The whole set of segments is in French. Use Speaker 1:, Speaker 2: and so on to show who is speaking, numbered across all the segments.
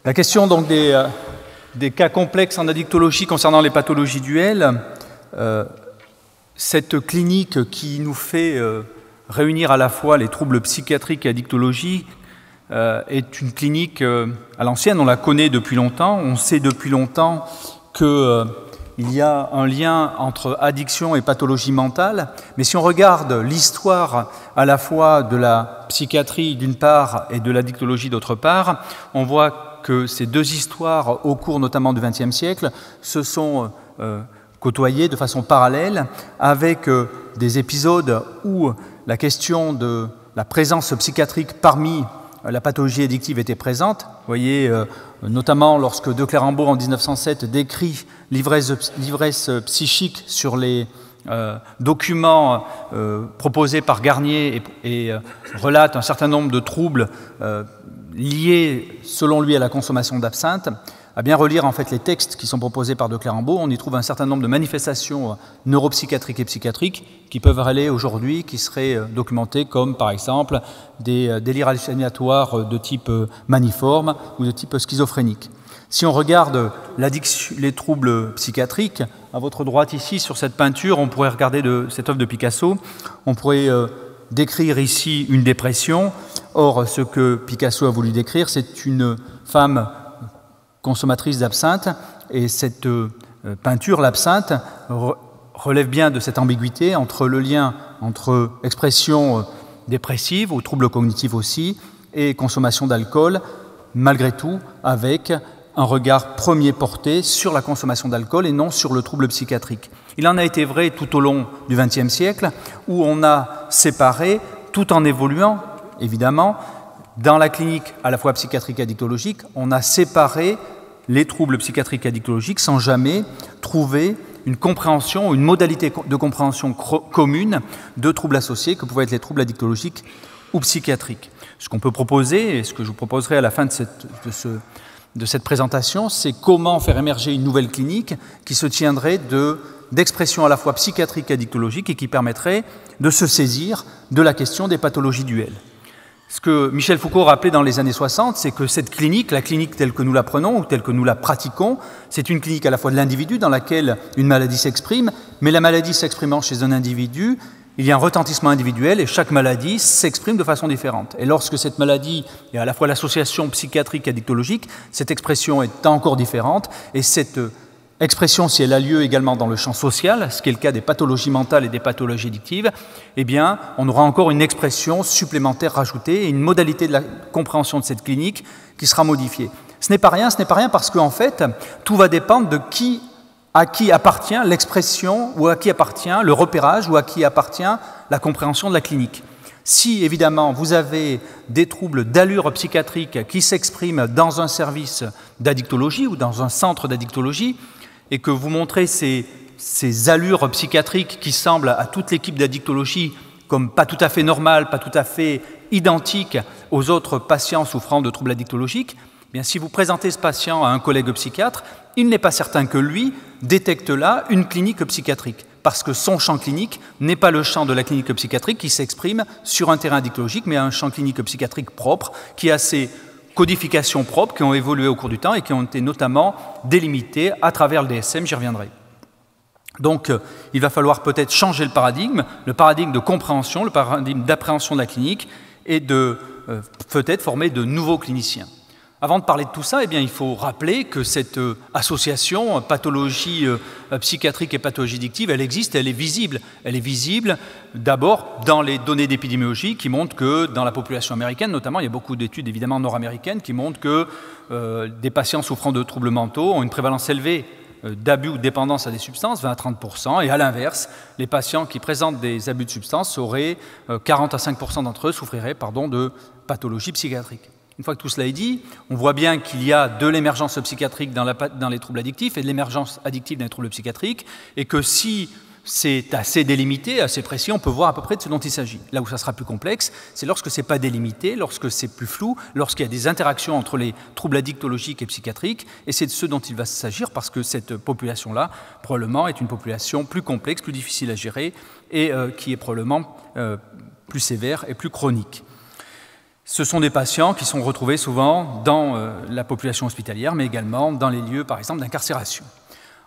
Speaker 1: La question donc des cas complexes en addictologie concernant les pathologies duelles, cette clinique qui nous fait réunir à la fois les troubles psychiatriques et addictologie est une clinique à l'ancienne, on la connaît depuis longtemps, on sait depuis longtemps qu'il y a un lien entre addiction et pathologie mentale, mais si on regarde l'histoire à la fois de la psychiatrie d'une part et de l'addictologie d'autre part, on voit que ces deux histoires, au cours notamment du XXe siècle, se sont côtoyées de façon parallèle avec des épisodes où la question de la présence psychiatrique parmi la pathologie addictive était présente. Vous voyez, notamment lorsque De Clerambault, en 1907, décrit l'ivresse psychique sur les documents proposés par Garnier et relate un certain nombre de troubles liés, selon lui, à la consommation d'absinthe. À bien relire en fait les textes qui sont proposés par De Clerambault, on y trouve un certain nombre de manifestations neuropsychiatriques et psychiatriques qui peuvent aller aujourd'hui, qui seraient documentées comme par exemple des délires hallucinatoires de type maniforme ou de type schizophrénique. Si on regarde les troubles psychiatriques, à votre droite ici sur cette peinture, on pourrait regarder cette œuvre de Picasso, on pourrait décrire ici une dépression. Or, ce que Picasso a voulu décrire, c'est une femme consommatrice d'absinthe, et cette peinture, l'absinthe, relève bien de cette ambiguïté entre le lien entre expression dépressive, ou troubles cognitifs aussi, et consommation d'alcool, malgré tout, avec un regard premier porté sur la consommation d'alcool et non sur le trouble psychiatrique. Il en a été vrai tout au long du XXe siècle, où on a séparé, tout en évoluant, évidemment, dans la clinique à la fois psychiatrique et addictologique, on a séparé les troubles psychiatriques et addictologiques sans jamais trouver une compréhension, une modalité de compréhension commune de troubles associés que pouvaient être les troubles addictologiques ou psychiatriques. Ce qu'on peut proposer, et ce que je vous proposerai à la fin de cette présentation, c'est comment faire émerger une nouvelle clinique qui se tiendrait d'expression à la fois psychiatrique et addictologique et qui permettrait de se saisir de la question des pathologies duelles. Ce que Michel Foucault rappelait dans les années 60, c'est que cette clinique, la clinique telle que nous la prenons ou telle que nous la pratiquons, c'est une clinique à la fois de l'individu dans laquelle une maladie s'exprime, mais la maladie s'exprimant chez un individu, il y a un retentissement individuel et chaque maladie s'exprime de façon différente. Et lorsque cette maladie est à la fois l'association psychiatrique et addictologique, cette expression est encore différente et cette expression, si elle a lieu également dans le champ social, ce qui est le cas des pathologies mentales et des pathologies addictives, eh bien, on aura encore une expression supplémentaire rajoutée et une modalité de la compréhension de cette clinique qui sera modifiée. Ce n'est pas rien parce qu'en fait, tout va dépendre de à qui appartient l'expression ou à qui appartient le repérage ou à qui appartient la compréhension de la clinique. Si, évidemment, vous avez des troubles d'allure psychiatrique qui s'expriment dans un service d'addictologie ou dans un centre d'addictologie, et que vous montrez ces allures psychiatriques qui semblent à toute l'équipe d'addictologie comme pas tout à fait normales, pas tout à fait identiques aux autres patients souffrant de troubles addictologiques, eh bien, si vous présentez ce patient à un collègue psychiatre, il n'est pas certain que lui détecte là une clinique psychiatrique, parce que son champ clinique n'est pas le champ de la clinique psychiatrique qui s'exprime sur un terrain addictologique, mais un champ clinique psychiatrique propre qui a ses codifications propres qui ont évolué au cours du temps et qui ont été notamment délimitées à travers le DSM, j'y reviendrai. Donc, il va falloir peut-être changer le paradigme de compréhension, le paradigme d'appréhension de la clinique et de peut-être former de nouveaux cliniciens. Avant de parler de tout ça, eh bien, il faut rappeler que cette association pathologie psychiatrique et pathologie addictive, elle existe, elle est visible. Elle est visible d'abord dans les données d'épidémiologie qui montrent que dans la population américaine, notamment, il y a beaucoup d'études évidemment nord-américaines qui montrent que des patients souffrant de troubles mentaux ont une prévalence élevée d'abus ou de dépendance à des substances, 20 à 30%, et à l'inverse, les patients qui présentent des abus de substances auraient 40 à 5% d'entre eux souffriraient de pathologie psychiatrique. Une fois que tout cela est dit, on voit bien qu'il y a de l'émergence psychiatrique dans les troubles addictifs et de l'émergence addictive dans les troubles psychiatriques, et que si c'est assez délimité, assez précis, on peut voir à peu près de ce dont il s'agit. Là où ça sera plus complexe, c'est lorsque ce n'est pas délimité, lorsque c'est plus flou, lorsqu'il y a des interactions entre les troubles addictologiques et psychiatriques, et c'est de ce dont il va s'agir, parce que cette population-là, probablement, est une population plus complexe, plus difficile à gérer, et qui est probablement plus sévère et plus chronique. Ce sont des patients qui sont retrouvés souvent dans la population hospitalière, mais également dans les lieux, par exemple, d'incarcération.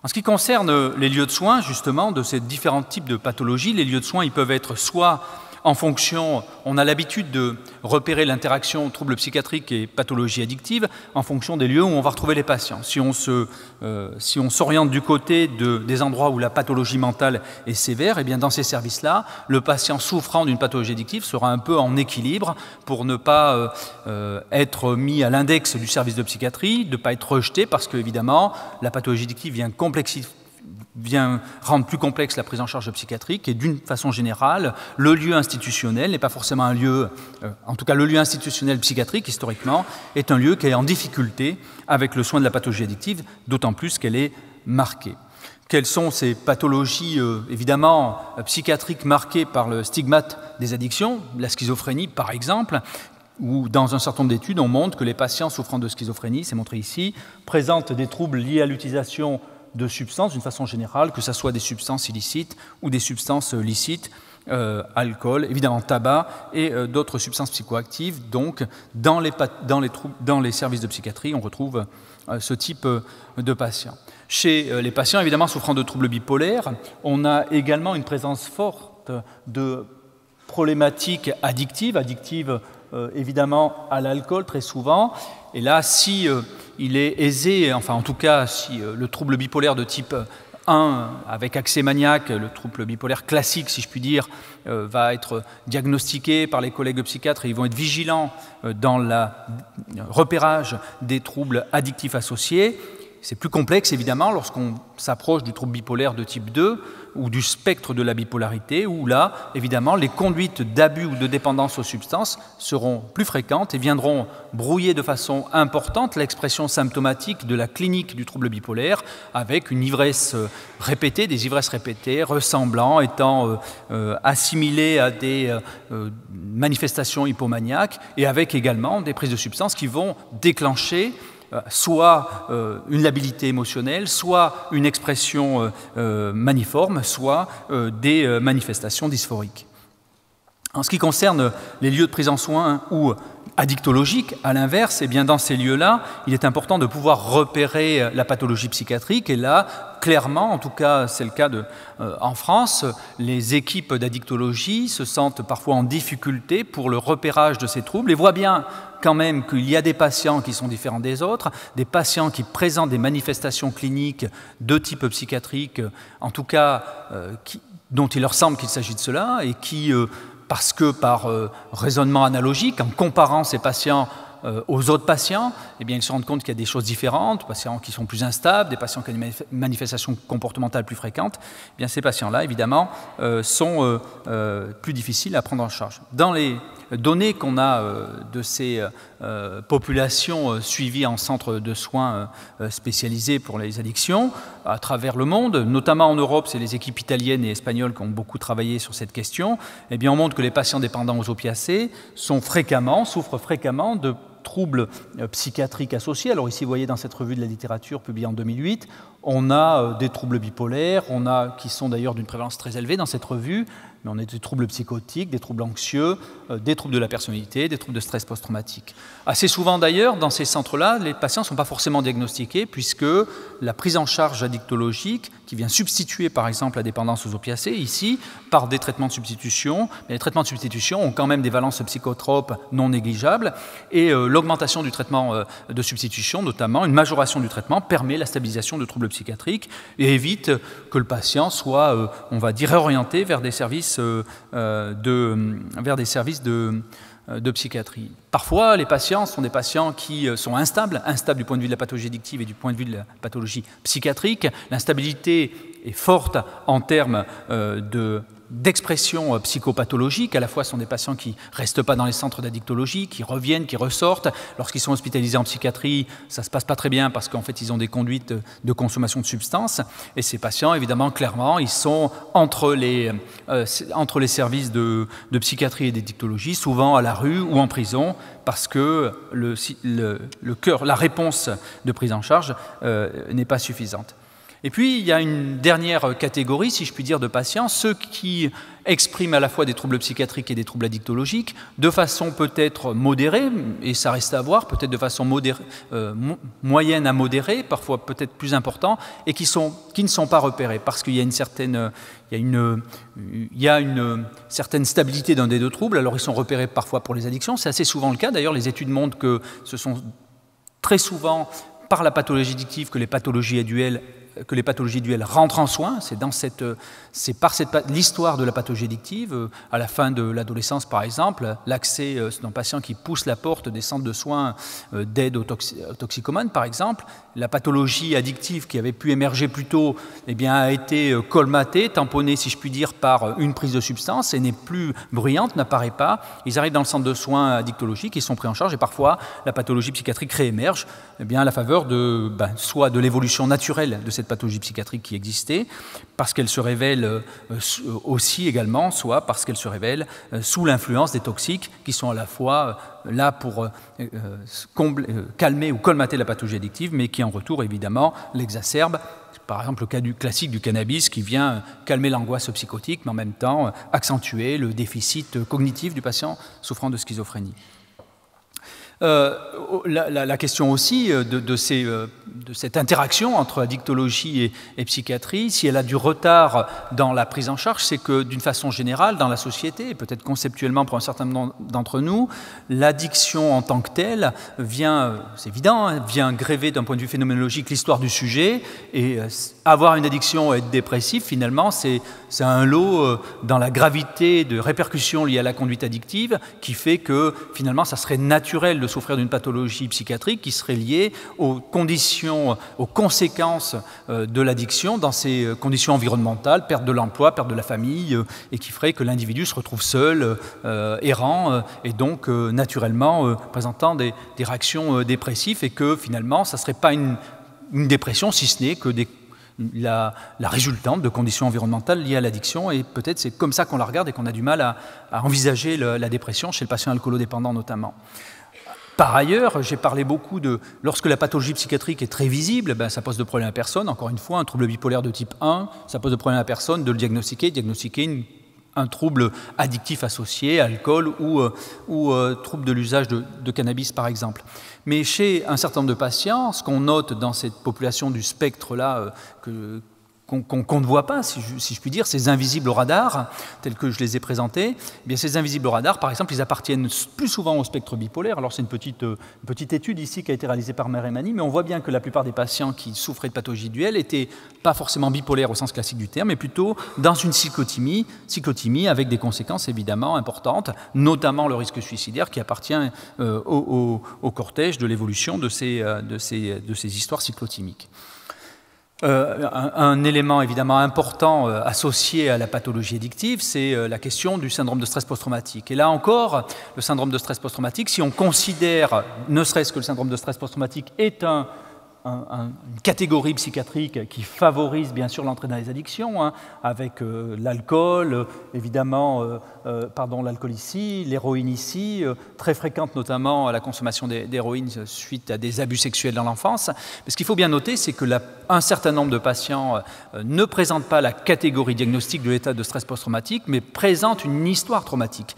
Speaker 1: En ce qui concerne les lieux de soins, justement, de ces différents types de pathologies, les lieux de soins, ils peuvent être soit en fonction, on a l'habitude de repérer l'interaction troubles psychiatriques et pathologies addictives en fonction des lieux où on va retrouver les patients. Si on s'oriente du côté des endroits où la pathologie mentale est sévère, eh bien dans ces services-là, le patient souffrant d'une pathologie addictive sera un peu en équilibre pour ne pas être mis à l'index du service de psychiatrie, de ne pas être rejeté parce qu'évidemment, la pathologie addictive vient rendre plus complexe la prise en charge psychiatrique et d'une façon générale, le lieu institutionnel n'est pas forcément un lieu, en tout cas le lieu institutionnel psychiatrique historiquement, est un lieu qui est en difficulté avec le soin de la pathologie addictive, d'autant plus qu'elle est marquée. Quelles sont ces pathologies évidemment psychiatriques marquées par le stigmate des addictions? La schizophrénie par exemple, où dans un certain nombre d'études on montre que les patients souffrant de schizophrénie, c'est montré ici, présentent des troubles liés à l'utilisation de substances d'une façon générale, que ce soit des substances illicites ou des substances licites, alcool, évidemment tabac et d'autres substances psychoactives. Donc, dans les services de psychiatrie, on retrouve ce type de patients. Chez les patients, évidemment, souffrant de troubles bipolaires, on a également une présence forte de problématiques addictives évidemment à l'alcool très souvent. Et là, si il est aisé, enfin en tout cas, si le trouble bipolaire de type 1 avec accès maniaque, le trouble bipolaire classique, si je puis dire, va être diagnostiqué par les collègues psychiatres et ils vont être vigilants dans le repérage des troubles addictifs associés. C'est plus complexe, évidemment, lorsqu'on s'approche du trouble bipolaire de type 2 ou du spectre de la bipolarité, où là, évidemment, les conduites d'abus ou de dépendance aux substances seront plus fréquentes et viendront brouiller de façon importante l'expression symptomatique de la clinique du trouble bipolaire, avec une ivresse répétée, des ivresses répétées, ressemblant, étant assimilées à des manifestations hypomaniaques, et avec également des prises de substances qui vont déclencher soit une labilité émotionnelle, soit une expression maniforme, soit des manifestations dysphoriques. En ce qui concerne les lieux de prise en soins ou addictologiques, à l'inverse, eh bien dans ces lieux-là, il est important de pouvoir repérer la pathologie psychiatrique. Et là, clairement, en tout cas c'est le cas en France, les équipes d'addictologie se sentent parfois en difficulté pour le repérage de ces troubles et voient bien quand même qu'il y a des patients qui sont différents des autres, des patients qui présentent des manifestations cliniques de type psychiatrique, en tout cas dont il leur semble qu'il s'agit de cela, et qui, parce que par raisonnement analogique, en comparant ces patients aux autres patients, eh bien, ils se rendent compte qu'il y a des choses différentes, des patients qui sont plus instables, des patients qui ont des manifestations comportementales plus fréquentes. Eh bien, ces patients-là, évidemment, sont plus difficiles à prendre en charge. Dans les données qu'on a de ces populations suivies en centre de soins spécialisés pour les addictions à travers le monde, notamment en Europe, c'est les équipes italiennes et espagnoles qui ont beaucoup travaillé sur cette question, eh bien, on montre que les patients dépendants aux opiacés souffrent fréquemment de troubles psychiatriques associés. Alors ici, vous voyez dans cette revue de la littérature publiée en 2008, on a des troubles bipolaires, qui sont d'ailleurs d'une prévalence très élevée dans cette revue, mais on a des troubles psychotiques, des troubles anxieux, des troubles de la personnalité, des troubles de stress post-traumatique. Assez souvent d'ailleurs, dans ces centres-là, les patients ne sont pas forcément diagnostiqués puisque la prise en charge addictologique, qui vient substituer par exemple la dépendance aux opiacés, ici, par des traitements de substitution, mais les traitements de substitution ont quand même des valences psychotropes non négligeables, et l'augmentation du traitement de substitution, notamment une majoration du traitement, permet la stabilisation de troubles psychiatriques et évite que le patient soit, on va dire, réorienté vers des services de psychiatrie. Parfois, les patients sont des patients qui sont instables du point de vue de la pathologie addictive et du point de vue de la pathologie psychiatrique. L'instabilité est forte en termes d'expression psychopathologique. À la fois, ce sont des patients qui ne restent pas dans les centres d'addictologie, qui reviennent, qui ressortent. Lorsqu'ils sont hospitalisés en psychiatrie, ça ne se passe pas très bien parce qu'en fait, ils ont des conduites de consommation de substances. Et ces patients, évidemment, clairement, ils sont entre les services de psychiatrie et d'addictologie, souvent à la rue ou en prison, parce que la réponse de prise en charge n'est pas suffisante. Et puis, il y a une dernière catégorie, si je puis dire, de patients, ceux qui expriment à la fois des troubles psychiatriques et des troubles addictologiques, de façon peut-être modérée, et ça reste à voir, peut-être de façon moyenne à modérée, parfois peut-être plus important, et qui ne sont pas repérés, parce qu'il y a une certaine stabilité d'un des deux troubles. Alors ils sont repérés parfois pour les addictions, c'est assez souvent le cas. D'ailleurs, les études montrent que ce sont très souvent par la pathologie addictive que les pathologies duelles rentrent en soins. C'est par l'histoire de la pathologie addictive, à la fin de l'adolescence par exemple, l'accès d'un patient qui pousse la porte des centres de soins d'aide aux toxicomanes par exemple. La pathologie addictive qui avait pu émerger plus tôt a été colmatée, tamponnée si je puis dire par une prise de substance et n'est plus bruyante, n'apparaît pas. Ils arrivent dans le centre de soins addictologiques, ils sont pris en charge et parfois la pathologie psychiatrique réémerge à la faveur soit de l'évolution naturelle de cette pathologie psychiatrique qui existait, parce qu'elle se révèle aussi également, soit parce qu'elle se révèle sous l'influence des toxiques qui sont à la fois là pour calmer ou colmater la pathologie addictive, mais qui en retour évidemment l'exacerbe. Par exemple, le cas classique du cannabis qui vient calmer l'angoisse psychotique, mais en même temps accentuer le déficit cognitif du patient souffrant de schizophrénie. La question aussi de cette interaction entre addictologie et psychiatrie, si elle a du retard dans la prise en charge, c'est que d'une façon générale, dans la société, et peut-être conceptuellement pour un certain nombre d'entre nous, l'addiction en tant que telle vient, c'est évident, vient gréver d'un point de vue phénoménologique l'histoire du sujet, et avoir une addiction et être dépressif, finalement, c'est un lot dans la gravité de répercussions liées à la conduite addictive qui fait que, finalement, ça serait naturel de souffrir d'une pathologie psychiatrique qui serait liée aux conditions, aux conséquences de l'addiction dans ces conditions environnementales, perte de l'emploi, perte de la famille, et qui ferait que l'individu se retrouve seul, errant, et donc naturellement présentant des réactions dépressives, et que finalement, ça ne serait pas une dépression, si ce n'est que la résultante de conditions environnementales liées à l'addiction, et peut-être c'est comme ça qu'on la regarde et qu'on a du mal à envisager la dépression chez le patient alcoolodépendant notamment. Par ailleurs, j'ai parlé beaucoup lorsque la pathologie psychiatrique est très visible, ça pose de problème à personne. Encore une fois, un trouble bipolaire de type 1, ça pose de problème à personne de le diagnostiquer un trouble addictif associé, alcool ou trouble de l'usage de cannabis par exemple. Mais chez un certain nombre de patients, ce qu'on note dans cette population du spectre-là qu'on ne voit pas, si je puis dire, ces invisibles au radar, tels que je les ai présentés, ces invisibles au radar, par exemple, ils appartiennent plus souvent au spectre bipolaire. Alors c'est une petite étude ici qui a été réalisée par Meremani, mais on voit bien que la plupart des patients qui souffraient de pathologie duelle n'étaient pas forcément bipolaires au sens classique du terme, mais plutôt dans une cyclothymie avec des conséquences évidemment importantes, notamment le risque suicidaire qui appartient au cortège de l'évolution de ces histoires cyclothymiques. Un élément évidemment important associé à la pathologie addictive, c'est la question du syndrome de stress post-traumatique. Et là encore, le syndrome de stress post-traumatique, si on considère, ne serait-ce que le syndrome de stress post-traumatique est une catégorie psychiatrique qui favorise bien sûr l'entrée dans les addictions, avec l'alcool, évidemment, l'alcool ici, l'héroïne ici, très fréquente notamment à la consommation d'héroïne suite à des abus sexuels dans l'enfance. Mais ce qu'il faut bien noter, c'est que un certain nombre de patients ne présentent pas la catégorie diagnostique de l'état de stress post-traumatique, mais présentent une histoire traumatique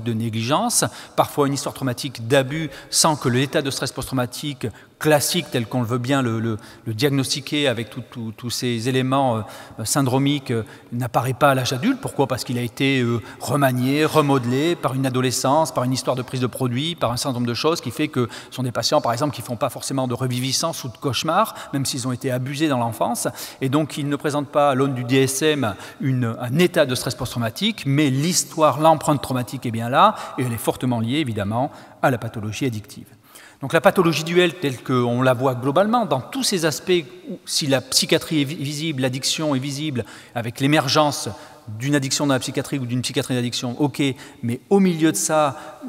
Speaker 1: de négligence, parfois une histoire traumatique d'abus, sans que l'état de stress post-traumatique classique, tel qu'on le veut bien le diagnostiquer avec tous ces éléments syndromiques, n'apparaît pas à l'âge adulte. Pourquoi ? Parce qu'il a été remanié, remodelé par une adolescence, par une histoire de prise de produits, par un certain nombre de choses qui fait que ce sont des patients, par exemple, qui ne font pas forcément de reviviscence ou de cauchemar, même s'ils ont été abusés dans l'enfance, et donc ils ne présentent pas à l'aune du DSM un état de stress post-traumatique, mais l'empreinte traumatique est bien là, et elle est fortement liée, évidemment, à la pathologie addictive. Donc la pathologie duelle, telle qu'on la voit globalement, dans tous ces aspects, si la psychiatrie est visible, l'addiction est visible, avec l'émergence d'une addiction dans la psychiatrie ou d'une psychiatrie d'addiction, ok, mais au milieu de ça,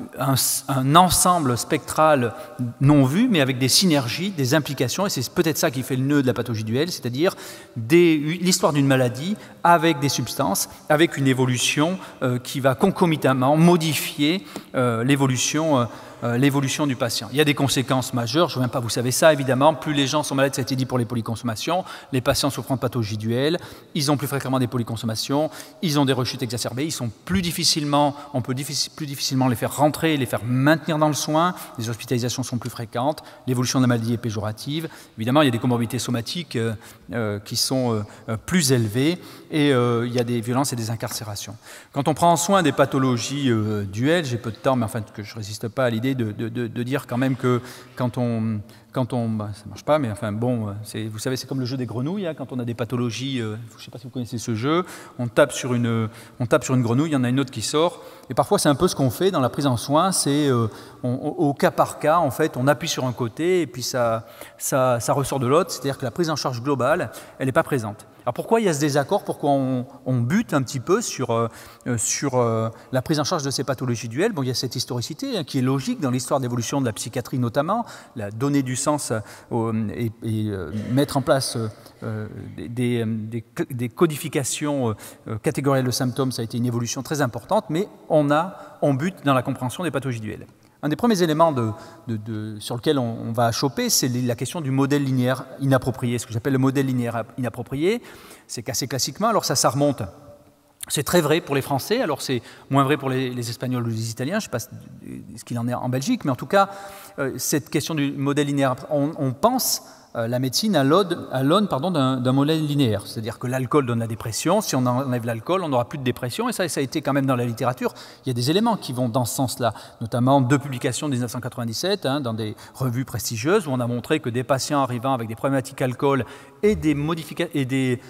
Speaker 1: un ensemble spectral non vu, mais avec des synergies, des implications, et c'est peut-être ça qui fait le nœud de la pathologie duelle, c'est-à-dire l'histoire d'une maladie avec des substances, avec une évolution qui va concomitamment modifier l'évolution l'évolution du patient. Il y a des conséquences majeures, je ne veux même pas, vous savez ça évidemment, plus les gens sont malades, ça a été dit pour les polyconsommations, les patients souffrant de pathologies duelles, ils ont plus fréquemment des polyconsommations, ils ont des rechutes exacerbées, ils sont plus difficilement, on peut plus difficilement les faire rentrer, les faire maintenir dans le soin, les hospitalisations sont plus fréquentes, l'évolution de la maladie est péjorative, évidemment il y a des comorbidités somatiques qui sont plus élevées et il y a des violences et des incarcérations. Quand on prend en soin des pathologies duelles, j'ai peu de temps, mais enfin que je ne résiste pas à l'idée de dire quand même que quand on bah, ça ne marche pas, mais enfin bon, vous savez, c'est comme le jeu des grenouilles, hein, quand on a des pathologies, je ne sais pas si vous connaissez ce jeu, on tape sur une grenouille, il y en a une autre qui sort, et parfois c'est un peu ce qu'on fait dans la prise en soin, c'est au cas par cas, en fait, on appuie sur un côté et puis ça ressort de l'autre, c'est-à-dire que la prise en charge globale, elle n'est pas présente. Alors pourquoi il y a ce désaccord? Pourquoi on bute un petit peu sur la prise en charge de ces pathologies duelles? Bon, il y a cette historicité qui est logique dans l'histoire d'évolution de la psychiatrie notamment, la donner du sens et mettre en place des codifications catégorielles de symptômes, ça a été une évolution très importante, mais on bute dans la compréhension des pathologies duelles. Un des premiers éléments sur lequel on va choper, c'est la question du modèle linéaire inapproprié. Ce que j'appelle le modèle linéaire inapproprié, c'est qu'assez classiquement, alors ça remonte, c'est très vrai pour les Français, alors c'est moins vrai pour les Espagnols ou les Italiens, je ne sais pas ce qu'il en est en Belgique, mais en tout cas, cette question du modèle linéaire, on pense la médecine à l'aune d'un modèle linéaire, c'est-à-dire que l'alcool donne la dépression, si on enlève l'alcool, on n'aura plus de dépression, et ça a été quand même dans la littérature, il y a des éléments qui vont dans ce sens-là, notamment deux publications de 1997 dans des revues prestigieuses où on a montré que des patients arrivant avec des problématiques alcool et des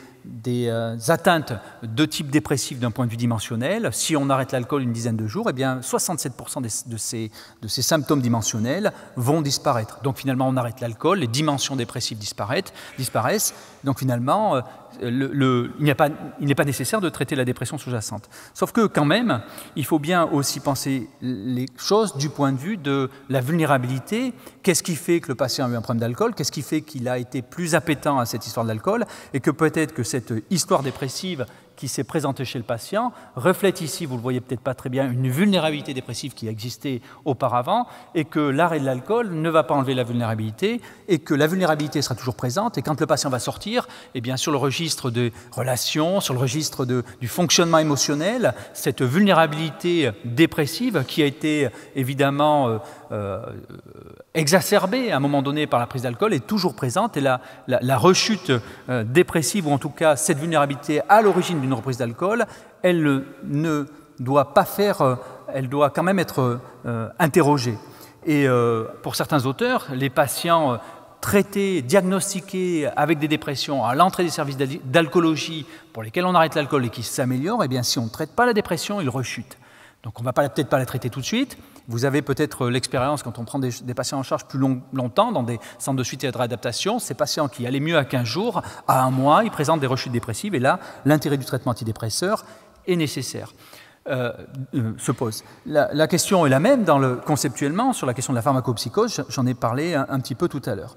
Speaker 1: atteintes de type dépressif d'un point de vue dimensionnel, si on arrête l'alcool une dizaine de jours, eh bien 67% de ces symptômes dimensionnels vont disparaître. Donc finalement, on arrête l'alcool, les dimensions dépressives disparaissent. Donc finalement, il n'est pas nécessaire de traiter la dépression sous-jacente. Sauf que quand même, il faut bien aussi penser les choses du point de vue de la vulnérabilité. Qu'est-ce qui fait que le patient a eu un problème d'alcool? Qu'est-ce qui fait qu'il a été plus appétent à cette histoire de l'alcool? Et que peut-être que cette histoire dépressive qui s'est présentée chez le patient reflète ici, vous ne le voyez peut-être pas très bien, une vulnérabilité dépressive qui existait auparavant et que l'arrêt de l'alcool ne va pas enlever la vulnérabilité et que la vulnérabilité sera toujours présente et quand le patient va sortir, eh bien sur le registre des relations, sur le registre du fonctionnement émotionnel, cette vulnérabilité dépressive qui a été évidemment exacerbée à un moment donné par la prise d'alcool est toujours présente et la rechute dépressive ou en tout cas cette vulnérabilité à l'origine d'une reprise d'alcool, elle ne doit pas elle doit quand même être interrogée. Et pour certains auteurs, les patients traités, diagnostiqués avec des dépressions à l'entrée des services d'alcoolologie pour lesquels on arrête l'alcool et qui s'améliorent, eh bien si on ne traite pas la dépression, ils rechutent. Donc on ne va peut-être pas la traiter tout de suite. Vous avez peut-être l'expérience quand on prend des patients en charge plus longtemps dans des centres de suite et de réadaptation. Ces patients qui allaient mieux à 15 jours, à 1 mois, ils présentent des rechutes dépressives et là, l'intérêt du traitement antidépresseur est nécessaire. Se pose. La question est la même conceptuellement sur la question de la pharmacopsychose, j'en ai parlé un petit peu tout à l'heure.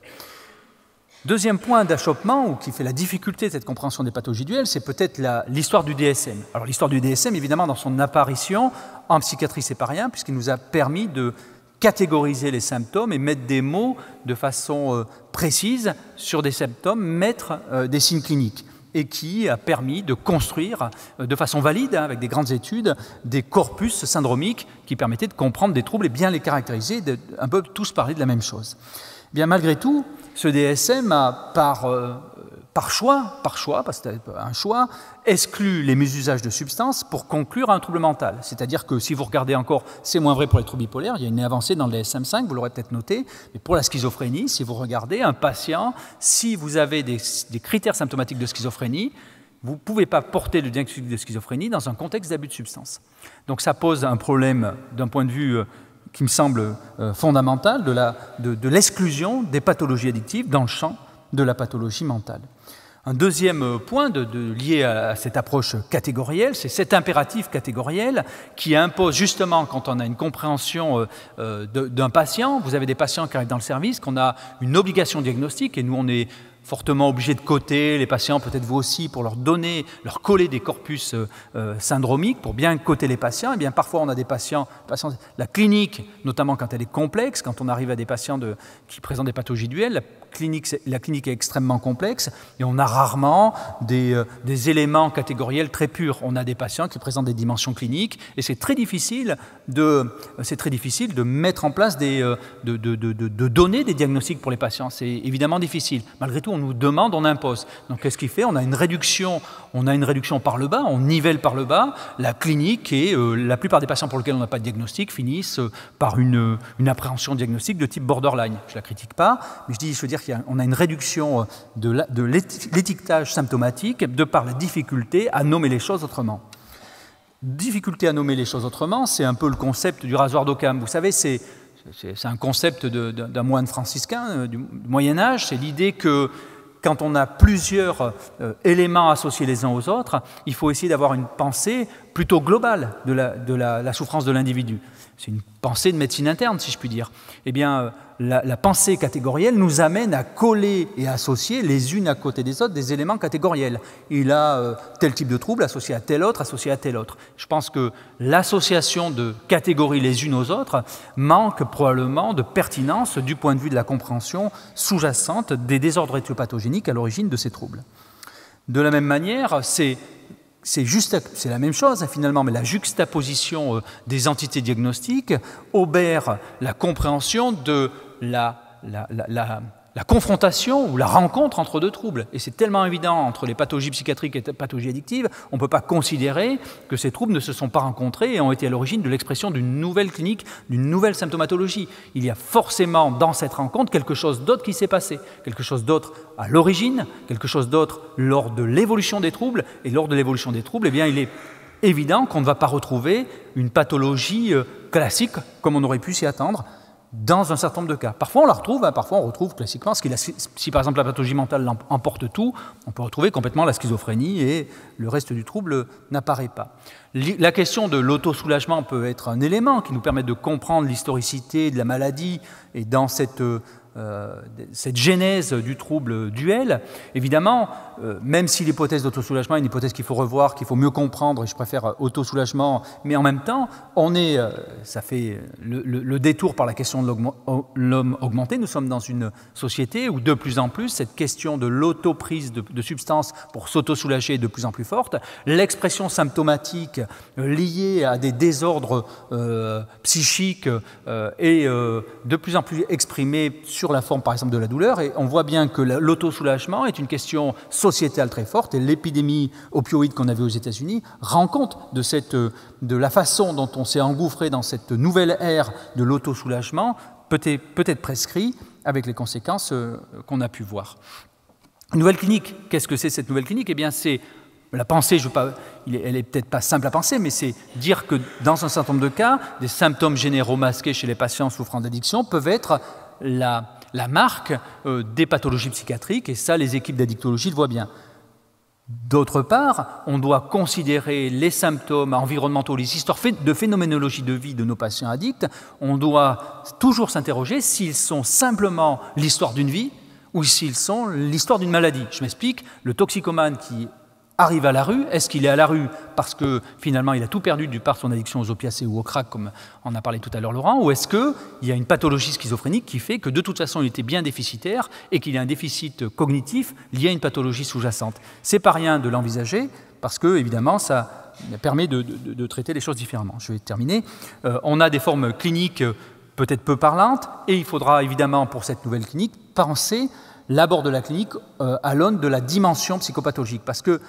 Speaker 1: Deuxième point d'achoppement, ou qui fait la difficulté de cette compréhension des pathologies duelles, c'est peut-être l'histoire du DSM. Alors l'histoire du DSM, évidemment, dans son apparition en psychiatrie, c'est pas rien, puisqu'il nous a permis de catégoriser les symptômes et mettre des mots de façon précise sur des symptômes, mettre des signes cliniques, et qui a permis de construire de façon valide, avec des grandes études, des corpus syndromiques qui permettaient de comprendre des troubles et bien les caractériser, un peu tous parler de la même chose. Bien malgré tout, ce DSM a par choix, parce que c'était un choix, exclut les mésusages de substances pour conclure à un trouble mental. C'est-à-dire que si vous regardez encore, c'est moins vrai pour les troubles bipolaires, il y a une avancée dans le DSM-5, vous l'aurez peut-être noté, mais pour la schizophrénie, si vous regardez un patient, si vous avez des critères symptomatiques de schizophrénie, vous ne pouvez pas porter le diagnostic de schizophrénie dans un contexte d'abus de substances. Donc ça pose un problème d'un point de vue qui me semble fondamental de l'exclusion des pathologies addictives dans le champ de la pathologie mentale. Un deuxième point lié à cette approche catégorielle, c'est cet impératif catégoriel qui impose justement, quand on a une compréhension d'un patient, vous avez des patients qui arrivent dans le service, qu'on a une obligation diagnostique, et nous on est fortement obligé de coter les patients, peut-être vous aussi, pour leur coller des corpus syndromiques, pour bien coter les patients. Et bien parfois on a des patients, la clinique, notamment quand elle est complexe, quand on arrive à des patients qui présentent des pathologies duelles, la clinique est extrêmement complexe et on a rarement des éléments catégoriels très purs. On a des patients qui présentent des dimensions cliniques et c'est très difficile de mettre en place de donner des diagnostics pour les patients. C'est évidemment difficile. Malgré tout, on nous demande, on impose. Donc qu'est-ce qu'il fait ? On a une réduction par le bas, on nivelle par le bas la clinique et la plupart des patients pour lesquels on n'a pas de diagnostic finissent par une appréhension diagnostique de type borderline. Je ne la critique pas, mais je veux dire qu'on a une réduction de l'étiquetage symptomatique de par la difficulté à nommer les choses autrement. Difficulté à nommer les choses autrement, c'est un peu le concept du rasoir d'Occam. Vous savez, c'est un concept d'un moine franciscain du Moyen-Âge, c'est l'idée que quand on a plusieurs éléments associés les uns aux autres, il faut essayer d'avoir une pensée plutôt globale de la souffrance de l'individu. C'est une pensée de médecine interne, si je puis dire. Eh bien, la pensée catégorielle nous amène à coller et associer les unes à côté des autres des éléments catégoriels. Il a tel type de trouble associé à tel autre, associé à tel autre. Je pense que l'association de catégories les unes aux autres manque probablement de pertinence du point de vue de la compréhension sous-jacente des désordres éthiopathogéniques à l'origine de ces troubles. De la même manière, c'est la même chose finalement, mais la juxtaposition des entités diagnostiques obère la compréhension de la confrontation ou la rencontre entre deux troubles. Et c'est tellement évident entre les pathologies psychiatriques et les pathologies addictives, on ne peut pas considérer que ces troubles ne se sont pas rencontrés et ont été à l'origine de l'expression d'une nouvelle clinique, d'une nouvelle symptomatologie. Il y a forcément dans cette rencontre quelque chose d'autre qui s'est passé, quelque chose d'autre à l'origine, quelque chose d'autre lors de l'évolution des troubles. Et lors de l'évolution des troubles, eh bien, il est évident qu'on ne va pas retrouver une pathologie classique comme on aurait pu s'y attendre, dans un certain nombre de cas. Parfois on la retrouve, parfois on retrouve classiquement, si par exemple la pathologie mentale emporte tout, on peut retrouver complètement la schizophrénie et le reste du trouble n'apparaît pas. La question de l'autosoulagement peut être un élément qui nous permet de comprendre l'historicité de la maladie et dans cette genèse du trouble duel. Évidemment, même si l'hypothèse d'autosoulagement est une hypothèse qu'il faut revoir, qu'il faut mieux comprendre, et je préfère autosoulagement, mais en même temps, ça fait le détour par la question de l'homme augmenté. Nous sommes dans une société où de plus en plus, cette question de l'autoprise de substances pour s'autosoulager est de plus en plus forte. L'expression symptomatique liée à des désordres psychiques est de plus en plus exprimée sur la forme, par exemple, de la douleur. Et on voit bien que l'autosoulagement est une question sociétale très forte. Et l'épidémie opioïde qu'on a vue aux États-Unis rend compte de la façon dont on s'est engouffré dans cette nouvelle ère de l'autosoulagement, peut-être prescrit, avec les conséquences qu'on a pu voir. Une nouvelle clinique, qu'est-ce que c'est cette nouvelle clinique ? Eh bien, c'est la pensée, elle n'est peut-être pas simple à penser, mais c'est dire que dans un certain nombre de cas, des symptômes généraux masqués chez les patients souffrant d'addiction peuvent être la marque des pathologies psychiatriques, et ça, les équipes d'addictologie le voient bien. D'autre part, on doit considérer les symptômes environnementaux, les histoires de phénoménologie de vie de nos patients addicts. On doit toujours s'interroger s'ils sont simplement l'histoire d'une vie ou s'ils sont l'histoire d'une maladie. Je m'explique, le toxicomane qui arrive à la rue, est-ce qu'il est à la rue parce que finalement il a tout perdu du par son addiction aux opiacés ou au crack, comme on a parlé tout à l'heure Laurent, ou est-ce qu'il y a une pathologie schizophrénique qui fait que de toute façon il était bien déficitaire et qu'il y a un déficit cognitif lié à une pathologie sous-jacente. C'est pas rien de l'envisager parce que évidemment ça permet de traiter les choses différemment. Je vais terminer. On a des formes cliniques peut-être peu parlantes et il faudra évidemment pour cette nouvelle clinique penser l'abord de la clinique à l'aune de la dimension psychopathologique parce que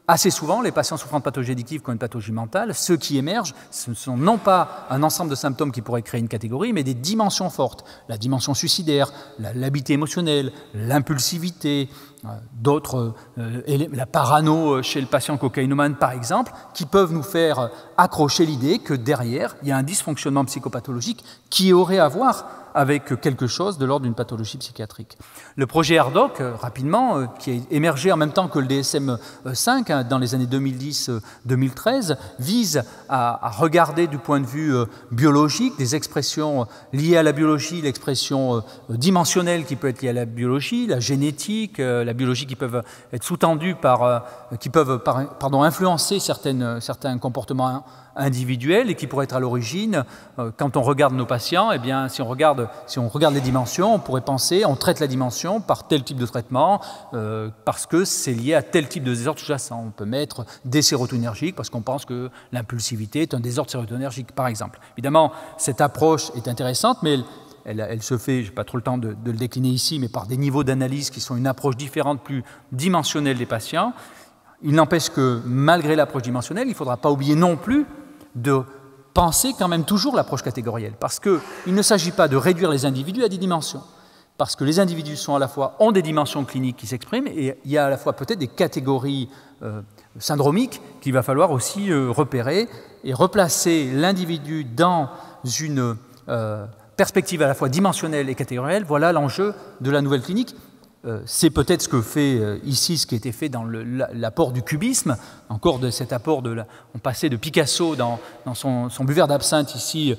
Speaker 1: assez souvent, les patients souffrant de pathologie addictive qui ont une pathologie mentale, ceux qui émergent, ce ne sont non pas un ensemble de symptômes qui pourraient créer une catégorie, mais des dimensions fortes. La dimension suicidaire, l'habitude émotionnelle, l'impulsivité, la parano chez le patient cocaïnomane par exemple, qui peuvent nous faire accrocher l'idée que derrière, il y a un dysfonctionnement psychopathologique qui aurait à voir avec quelque chose de l'ordre d'une pathologie psychiatrique. Le projet AirDoc, rapidement, qui a émergé en même temps que le DSM-5 dans les années 2010-2013, vise à regarder du point de vue biologique des expressions liées à la biologie, l'expression dimensionnelle qui peut être liée à la biologie, la génétique, la biologie qui peuvent être sous-tendues qui peuvent influencer certains comportements individuels et qui pourraient être à l'origine, quand on regarde nos patients, eh bien, si on regarde les dimensions, on pourrait penser, on traite la dimension par tel type de traitement parce que c'est lié à tel type de désordre sous-jacent. On peut mettre des sérotoninergiques parce qu'on pense que l'impulsivité est un désordre sérotoninergique, par exemple. Évidemment, cette approche est intéressante, mais elle se fait, je n'ai pas trop le temps de le décliner ici, mais par des niveaux d'analyse qui sont une approche différente, plus dimensionnelle des patients. Il n'empêche que, malgré l'approche dimensionnelle, il ne faudra pas oublier non plus de penser quand même toujours l'approche catégorielle, parce qu'il ne s'agit pas de réduire les individus à des dimensions, parce que les individus ont des dimensions cliniques qui s'expriment, et il y a à la fois peut-être des catégories syndromiques qu'il va falloir aussi repérer et replacer l'individu dans une perspective à la fois dimensionnelle et catégorielle. Voilà l'enjeu de la nouvelle clinique. C'est peut-être ce que fait ici, ce qui a été fait dans l'apport du cubisme, encore de cet apport on passait de Picasso dans son buveur d'absinthe ici,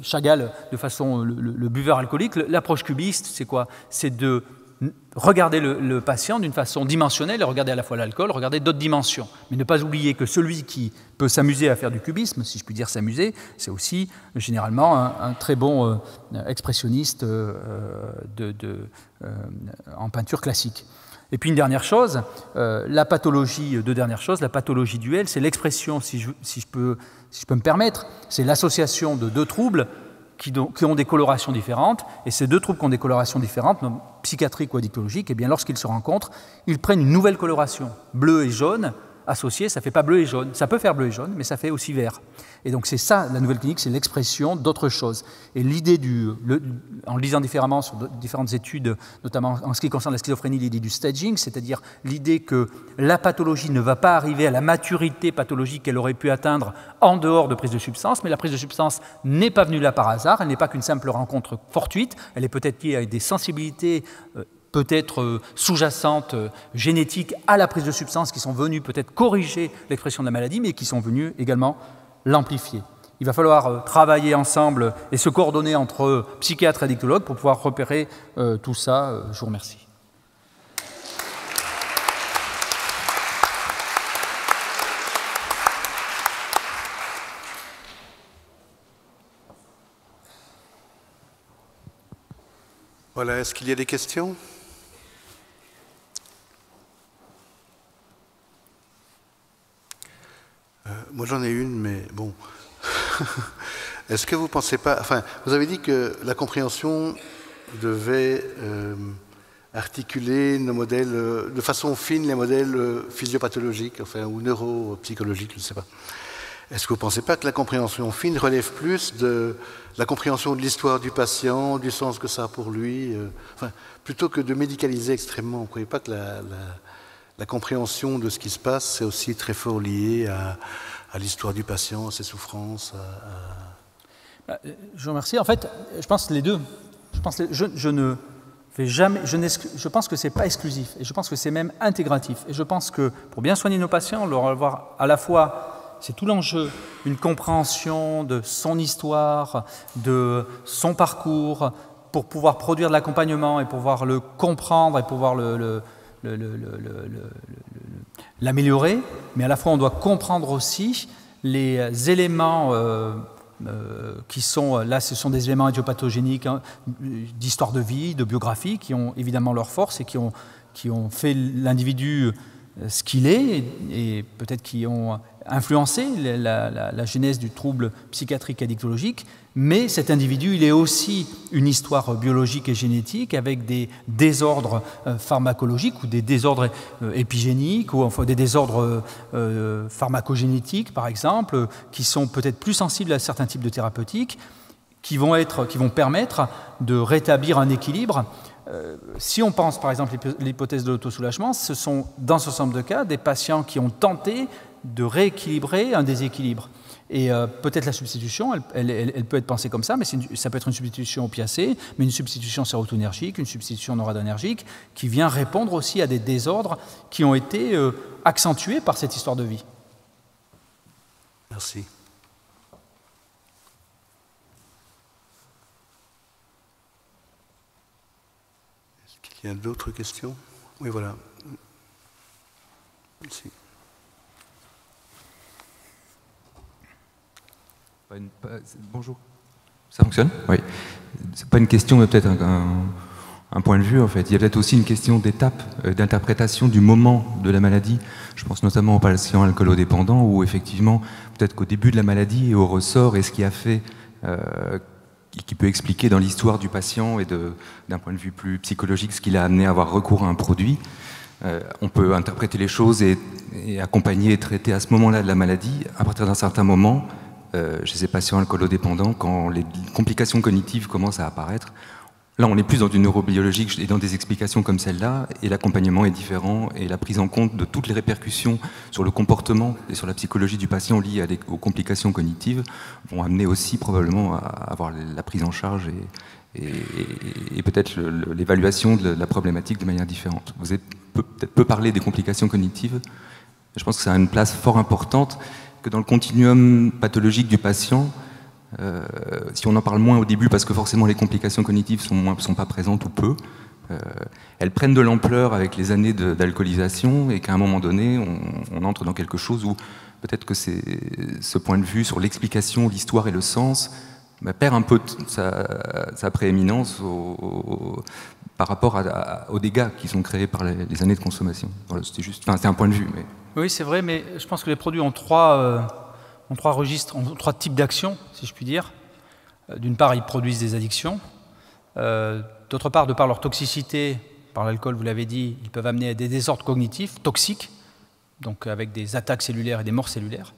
Speaker 1: Chagall de façon le buveur alcoolique. L'approche cubiste, c'est quoi? C'est de regarder le patient d'une façon dimensionnelle et regarder à la fois l'alcool, regarder d'autres dimensions. Mais ne pas oublier que celui qui peut s'amuser à faire du cubisme, si je puis dire s'amuser, c'est aussi généralement un très bon expressionniste en peinture classique. Et puis une dernière chose, la pathologie duel, c'est l'expression, si je peux me permettre, c'est l'association de deux troubles qui ont des colorations différentes, et ces deux troubles qui ont des colorations différentes, psychiatriques ou addictologiques, eh bien, lorsqu'ils se rencontrent, ils prennent une nouvelle coloration. Bleu et jaune, associés, ça ne fait pas bleu et jaune. Ça peut faire bleu et jaune, mais ça fait aussi vert. Et donc c'est ça, la nouvelle clinique, c'est l'expression d'autre chose. Et l'idée en le lisant différemment sur différentes études, notamment en ce qui concerne la schizophrénie, l'idée du staging, c'est-à-dire l'idée que la pathologie ne va pas arriver à la maturité pathologique qu'elle aurait pu atteindre en dehors de prise de substance, mais la prise de substance n'est pas venue là par hasard, elle n'est pas qu'une simple rencontre fortuite, elle est peut-être liée à des sensibilités peut-être sous-jacentes, génétiques à la prise de substance, qui sont venues peut-être corriger l'expression de la maladie, mais qui sont venues également l'amplifier. Il va falloir travailler ensemble et se coordonner entre psychiatres et addictologues pour pouvoir repérer tout ça. Je vous remercie.
Speaker 2: Voilà, est-ce qu'il y a des questions ? Moi j'en ai une, mais bon. Est-ce que vous ne pensez pas... Enfin, vous avez dit que la compréhension devait articuler nos modèles, de façon fine, les modèles physiopathologiques, enfin, ou neuropsychologiques, je ne sais pas. Est-ce que vous ne pensez pas que la compréhension fine relève plus de la compréhension de l'histoire du patient, du sens que ça a pour lui, enfin, plutôt que de médicaliser extrêmement? Vous ne croyez pas que la compréhension de ce qui se passe, c'est aussi très fort lié à l'histoire du patient, à ses souffrances
Speaker 1: Je vous remercie. En fait, je pense les deux. Je pense que ce n'est pas exclusif, et je pense que c'est même intégratif. Et je pense que pour bien soigner nos patients, on doit avoir à la fois... C'est tout l'enjeu, une compréhension de son histoire, de son parcours, pour pouvoir produire de l'accompagnement et pouvoir le comprendre et pouvoir l'améliorer. Mais à la fois, on doit comprendre aussi les éléments qui sont, là, ce sont des éléments idiopathogéniques, d'histoire de vie, de biographie, qui ont évidemment leur force et qui ont fait l'individu ce qu'il est, et peut-être qui ont influencé la genèse du trouble psychiatrique addictologique, mais cet individu, il est aussi une histoire biologique et génétique avec des désordres pharmacologiques ou des désordres épigéniques ou enfin des désordres pharmacogénétiques, par exemple, qui sont peut-être plus sensibles à certains types de thérapeutiques, qui vont permettre de rétablir un équilibre. Si on pense par exemple l'hypothèse de l'autosoulagement, ce sont dans ce ensemble de cas des patients qui ont tenté de rééquilibrer un déséquilibre. Et peut-être la substitution, elle peut être pensée comme ça, mais ça peut être une substitution opiacée, mais une substitution sérotoninergique, une substitution noradrénergique, qui vient répondre aussi à des désordres qui ont été accentués par cette histoire de vie.
Speaker 2: Merci. Est-ce qu'il y a d'autres questions? Oui, voilà. Merci.
Speaker 3: Bonjour. Ça fonctionne? Oui. C'est pas une question, mais peut-être un point de vue, en fait. Il y a peut-être aussi une question d'étape, d'interprétation du moment de la maladie. Je pense notamment aux patients alcoolodépendants, où effectivement, peut-être qu'au début de la maladie et au ressort, et ce qui a fait, qui peut expliquer dans l'histoire du patient et d'un point de vue plus psychologique, ce qui l'a amené à avoir recours à un produit. On peut interpréter les choses et accompagner et traiter à ce moment-là de la maladie, à partir d'un certain moment, chez ces patients alcoolodépendants, quand les complications cognitives commencent à apparaître. Là, on est plus dans du neurobiologique et dans des explications comme celle-là, et l'accompagnement est différent, et la prise en compte de toutes les répercussions sur le comportement et sur la psychologie du patient liées aux complications cognitives vont amener aussi probablement à avoir la prise en charge et peut-être l'évaluation de la problématique de manière différente. Vous avez peut-être peu parlé des complications cognitives. Je pense que ça a une place fort importante, que dans le continuum pathologique du patient, si on en parle moins au début parce que forcément les complications cognitives sont pas présentes ou peu, elles prennent de l'ampleur avec les années d'alcoolisation et qu'à un moment donné, on entre dans quelque chose où peut-être que ce point de vue sur l'explication, l'histoire et le sens perd un peu sa prééminence par rapport aux dégâts qui sont créés par les années de consommation. Voilà, c'est un point de vue. Mais...
Speaker 1: Oui, c'est vrai, mais je pense que les produits ont trois registres, ont trois types d'actions, si je puis dire. D'une part, ils produisent des addictions. D'autre part, de par leur toxicité, par l'alcool, vous l'avez dit, ils peuvent amener à des désordres cognitifs toxiques, donc avec des attaques cellulaires et des morts cellulaires.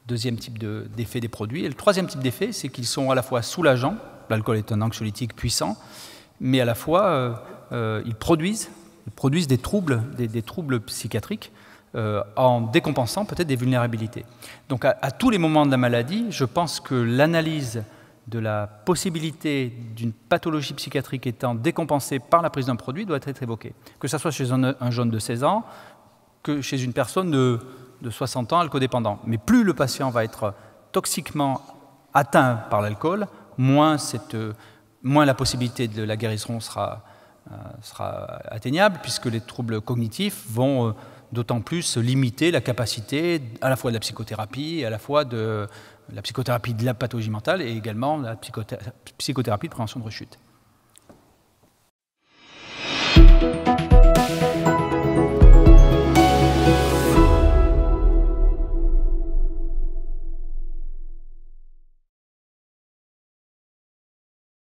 Speaker 1: Deuxième type d'effet des produits. Et le troisième type d'effet, c'est qu'ils sont à la fois soulageants, l'alcool est un anxiolytique puissant, mais à la fois ils produisent des troubles psychiatriques, en décompensant peut-être des vulnérabilités. Donc à tous les moments de la maladie, je pense que l'analyse de la possibilité d'une pathologie psychiatrique étant décompensée par la prise d'un produit doit être évoquée. Que ce soit chez un jeune de 16 ans, que chez une personne de 60 ans alcoodépendant. Mais plus le patient va être toxiquement atteint par l'alcool, moins la possibilité de la guérison sera atteignable, puisque les troubles cognitifs vont d'autant plus limiter la capacité à la fois de la psychothérapie, à la fois de la psychothérapie de la pathologie mentale et également la psychothérapie de prévention de rechute.